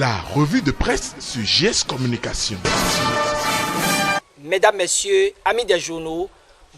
La revue de presse sur GS Communication. Mesdames, Messieurs, amis des journaux,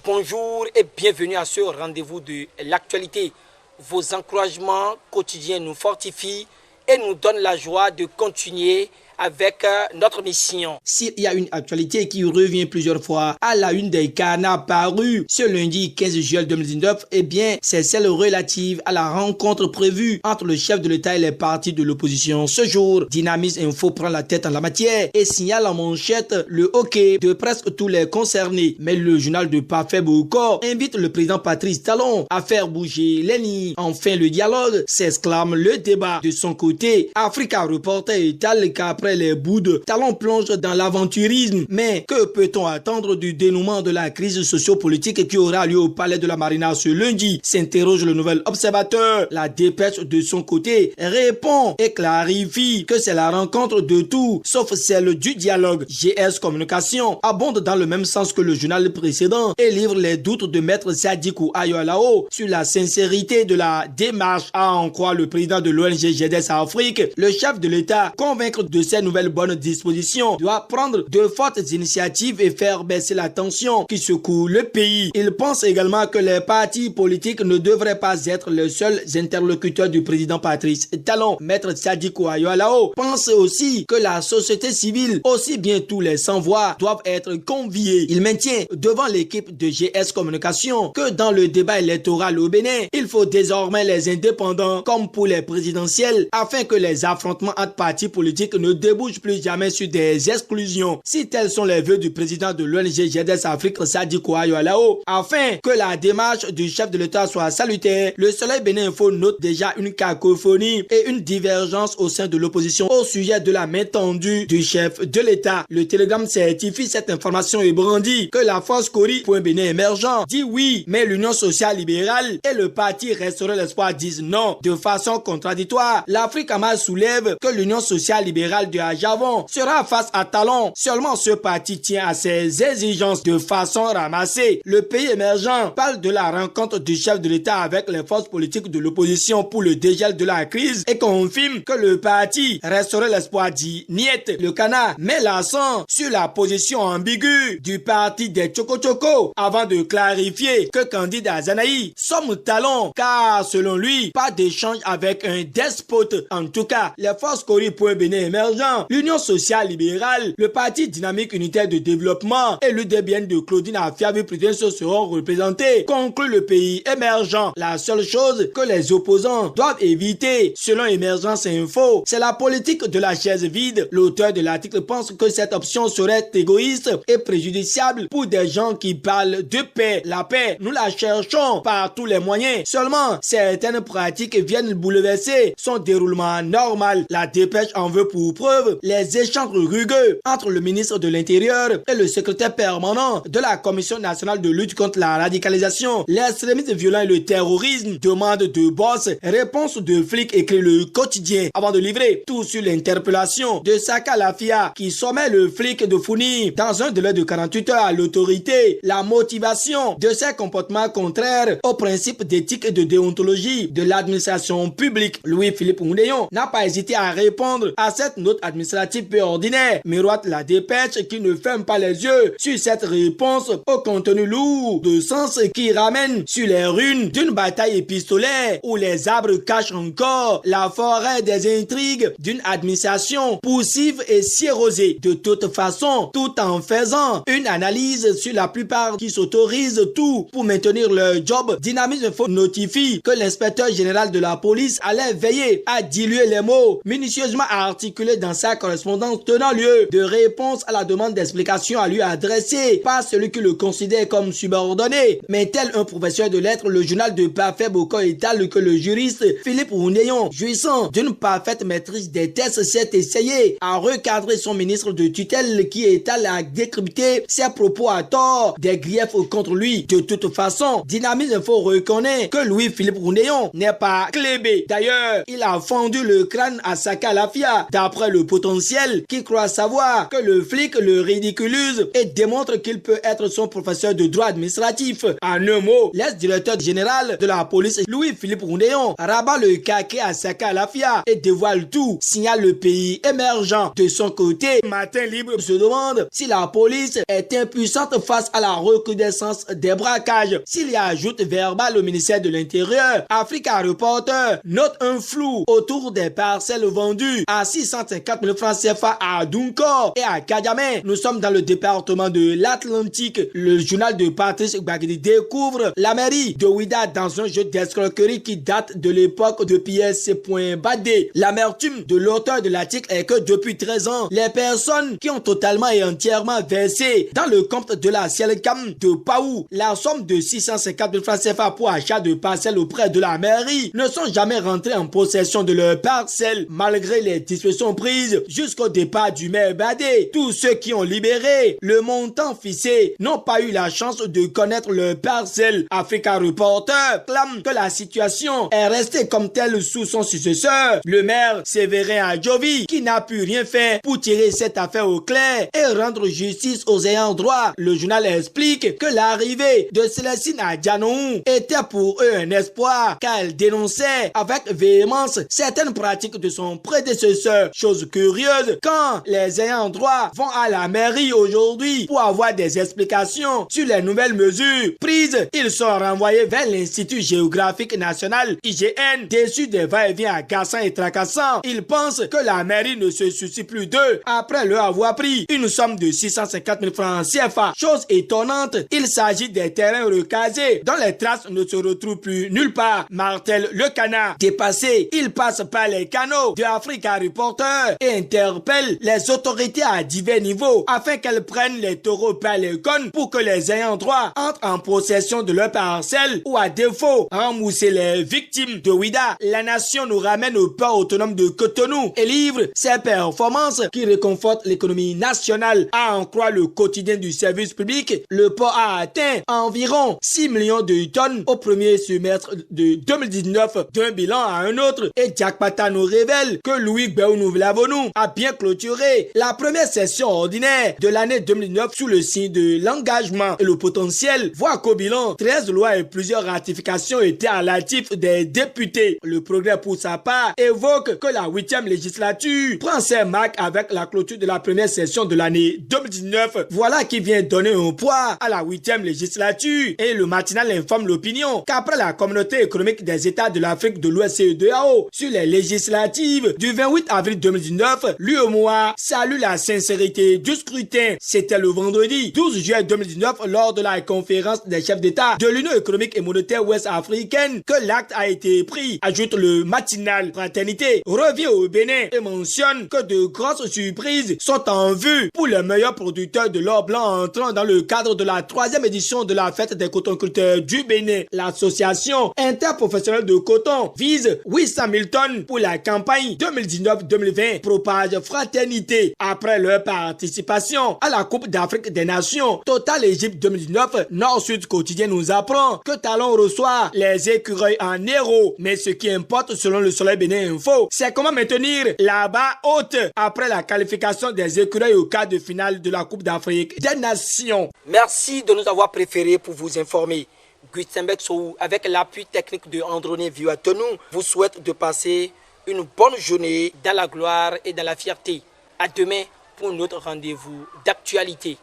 bonjour et bienvenue à ce rendez-vous de l'actualité. Vos encouragements quotidiens nous fortifient et nous donnent la joie de continuer avec notre mission. S'il y a une actualité qui revient plusieurs fois à la une des canards parus ce lundi 15 juillet 2019, eh bien, c'est celle relative à la rencontre prévue entre le chef de l'État et les partis de l'opposition. Ce jour, Dynamis Info prend la tête en la matière et signale en manchette le hockey de presque tous les concernés. Mais le journal de Parfait Bocor invite le président Patrice Talon à faire bouger les lignes. Enfin, le dialogue, s'exclame le débat. De son côté, Africa Reporter étale qu'après les boudes, Talon plonge dans l'aventurisme. Mais que peut-on attendre du dénouement de la crise socio-politique qui aura lieu au palais de la Marina ce lundi? S'interroge le nouvel observateur. La dépêche de son côté répond et clarifie que c'est la rencontre de tout sauf celle du dialogue. GS Communication abonde dans le même sens que le journal précédent et livre les doutes de maître Sadikou Ayoalao sur la sincérité de la démarche. À en croire le président de l'ONG GEDES Afrique, le chef de l'État, convaincre de ces nouvelles bonnes dispositions, doit prendre de fortes initiatives et faire baisser la tension qui secoue le pays. Il pense également que les partis politiques ne devraient pas être les seuls interlocuteurs du président Patrice Talon. Maître Sadikou Ayoalao pense aussi que la société civile, aussi bien tous les sans-voix, doivent être conviés. Il maintient devant l'équipe de GS Communication que dans le débat électoral au Bénin, il faut désormais les indépendants comme pour les présidentielles afin que les affrontements entre partis politiques ne débouchent plus jamais sur des exclusions. Si tels sont les vœux du président de l'ONG GEDES Afrique Sadikou Ayoalao, afin que la démarche du chef de l'État soit salutaire, le Soleil Bénin Info note déjà une cacophonie et une divergence au sein de l'opposition au sujet de la main tendue du chef de l'État. Le Télégramme certifie cette information et brandit que la force Cori.Bénin émergent dit oui, mais l'Union sociale libérale et le parti Restaurer l'espoir disent non. De façon contradictoire, l'Afrique Amal soulève que l'Union sociale libérale de Ajavon sera face à Talon. Seulement ce parti tient à ses exigences de façon ramassée. Le pays émergent parle de la rencontre du chef de l'État avec les forces politiques de l'opposition pour le dégel de la crise et confirme que le parti Restaurer l'espoir dit niet. Le canard met l'accent sur la position ambiguë du parti des Tchoko avant de clarifier que candidat Zanaï somme Talon car selon lui, pas d'échange avec un despote. En tout cas, les forces Cori.Bénin émergent, l'Union sociale libérale, le parti dynamique unitaire de développement et l'UDBN de Claudine Afiavi-Prudence seront représentés, conclut le pays émergent. La seule chose que les opposants doivent éviter, selon Émergence Info, c'est la politique de la chaise vide. L'auteur de l'article pense que cette option serait égoïste et préjudiciable pour des gens qui parlent de paix. La paix, nous la cherchons par tous les moyens. Seulement, certaines pratiques viennent bouleverser son déroulement normal. La dépêche en veut pour preuve les échanges rugueux entre le ministre de l'Intérieur et le secrétaire permanent de la Commission nationale de lutte contre la radicalisation, l'extrémisme violent et le terrorisme. Demande de boss, réponse de flic, écrit le quotidien avant de livrer tout sur l'interpellation de Saka Lafia qui sommet le flic de fournir dans un délai de 48 heures à l'autorité la motivation de ses comportements contraires aux principes d'éthique et de déontologie de l'administration publique. Louis-Philippe Oundéon n'a pas hésité à répondre à cette note administrative peu ordinaire. Miroite la dépêche qui ne ferme pas les yeux sur cette réponse au contenu lourd de sens qui ramène sur les ruines d'une bataille épistolaire où les arbres cachent encore la forêt des intrigues d'une administration poussive et sclérosée. De toute façon, tout en faisant une analyse sur la plupart qui s'autorisent tout pour maintenir leur job, Dynamis Info notifie que l'inspecteur général de la police allait veiller à diluer les mots minutieusement articulés dans sa correspondance tenant lieu de réponse à la demande d'explication à lui adressée par celui qui le considère comme subordonné. Mais tel un professeur de lettres, le journal de Parfait Bocor étale que le juriste Philippe Oundéon, jouissant d'une parfaite maîtrise des tests, s'est essayé à recadrer son ministre de tutelle qui étale à décrypter ses propos à tort, des griefs contre lui. De toute façon, Dynamis Info reconnaît que Louis-Philippe Oundéon n'est pas clébé. D'ailleurs, il a fendu le crâne à Saka Lafia. D'après le potentiel, qui croit savoir que le flic le ridiculise et démontre qu'il peut être son professeur de droit administratif. En un mot, l'ex-directeur général de la police, Louis-Philippe Roundéon, rabat le caquet à Saka Lafia et dévoile tout, signale le pays émergent. De son côté, Matin Libre se demande si la police est impuissante face à la recrudescence des braquages. S'il y ajoute verbal au ministère de l'Intérieur, Africa Reporter note un flou autour des parcelles vendues à 650 000 francs CFA à Dunkor et à Kadjamé. Nous sommes dans le département de l'Atlantique. Le journal de Patrice Gbagidi découvre la mairie de Ouida dans un jeu d'escroquerie qui date de l'époque de PS.Badé. L'amertume de l'auteur de l'article est que depuis 13 ans, les personnes qui ont totalement et entièrement versé dans le compte de la Cielcam de Paou la somme de 650 000 francs CFA pour achat de parcelles auprès de la mairie ne sont jamais rentrées en possession de leurs parcelles malgré les dispositions prises jusqu'au départ du maire Badé. Tous ceux qui ont libéré le montant fixé n'ont pas eu la chance de connaître leurs parcelles. Africa Reporter clame que la situation est restée comme telle sous son successeur, le maire Séverin Adjovi, qui n'a pu rien faire pour tirer cette affaire au clair et rendre justice aux ayants droit. Le journal explique que l'arrivée de Célestine à Djanou était pour eux un espoir, car elle dénonçait avec véhémence certaines pratiques de son prédécesseur. Chose curieuse, quand les ayants droit vont à la mairie aujourd'hui pour avoir des explications sur les nouvelles mesures prises, ils sont renvoyés vers l'Institut géographique national IGN. Déçus des va-et-vient agaçants et tracassants, ils pensent que la mairie ne se soucie plus d'eux après leur avoir pris une somme de 650 000 francs CFA. Chose étonnante, il s'agit des terrains recasés dont les traces ne se retrouvent plus nulle part. Martel le canard. Dépassé, il passe par les canaux de Africa Reporter et interpelle les autorités à divers niveaux afin qu'elles prennent les taureaux par les cônes pour que les ayants droit entrent en possession de leurs parcelles ou à défaut remousser les victimes de Ouida. La nation nous ramène au port autonome de Cotonou et livre ses performances qui réconfortent l'économie nationale. À en croire le quotidien du service public, le port a atteint environ 6 millions de tonnes au premier semestre de 2019 d'un bilan à un autre, et Jack Pata nous révèle que Louis Béounou-Vlavonou a bien clôturé la première session ordinaire de l'année 2019 sous le signe de l'engagement et le potentiel, voit qu'au bilan 13 lois et plusieurs ratifications étaient à l'actif des députés. Le Progrès pour sa part évoque que la 8e législature prend ses marques avec la clôture de la première session de l'année 2019. Voilà qui vient donner un poids à la 8e législature, et le matinal informe l'opinion qu'après la communauté économique des États de l'Afrique de l'Ouest CEDEAO sur les législatives du 28 avril 2019, l'UEMOA salue la sincérité du scrutin. C'était le vendredi 12 juillet 2019 lors de la conférence des chefs d'État de l'Union économique et monétaire ouest-africaine que l'acte a été pris, ajoute le matinal. Fraternité revient au Bénin et mentionne que de grosses surprises sont en vue pour les meilleurs producteurs de l'or blanc entrant dans le cadre de la 3e édition de la fête des cotonculteurs du Bénin. L'association interprofessionnelle de coton vise 800 000 tonnes pour la campagne 2019-2020, propage Fraternité. Après leur participation à la Coupe d'Afrique des Nations Total Égypte 2019, Nord-Sud Quotidien nous apprend que Talon reçoit les écureuils en héros. Mais ce qui importe selon le Soleil Bénin Info, c'est comment maintenir la barre haute après la qualification des écureuils au quart de finale de la Coupe d'Afrique des Nations. Merci de nous avoir préférés pour vous informer. Guitembek Sou, avec l'appui technique de Androné Viouatonou, vous souhaite de passer une bonne journée dans la gloire et dans la fierté. À demain pour notre rendez-vous d'actualité.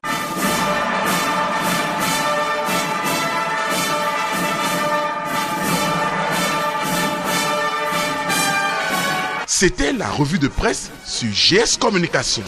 C'était la revue de presse sur GS Communication.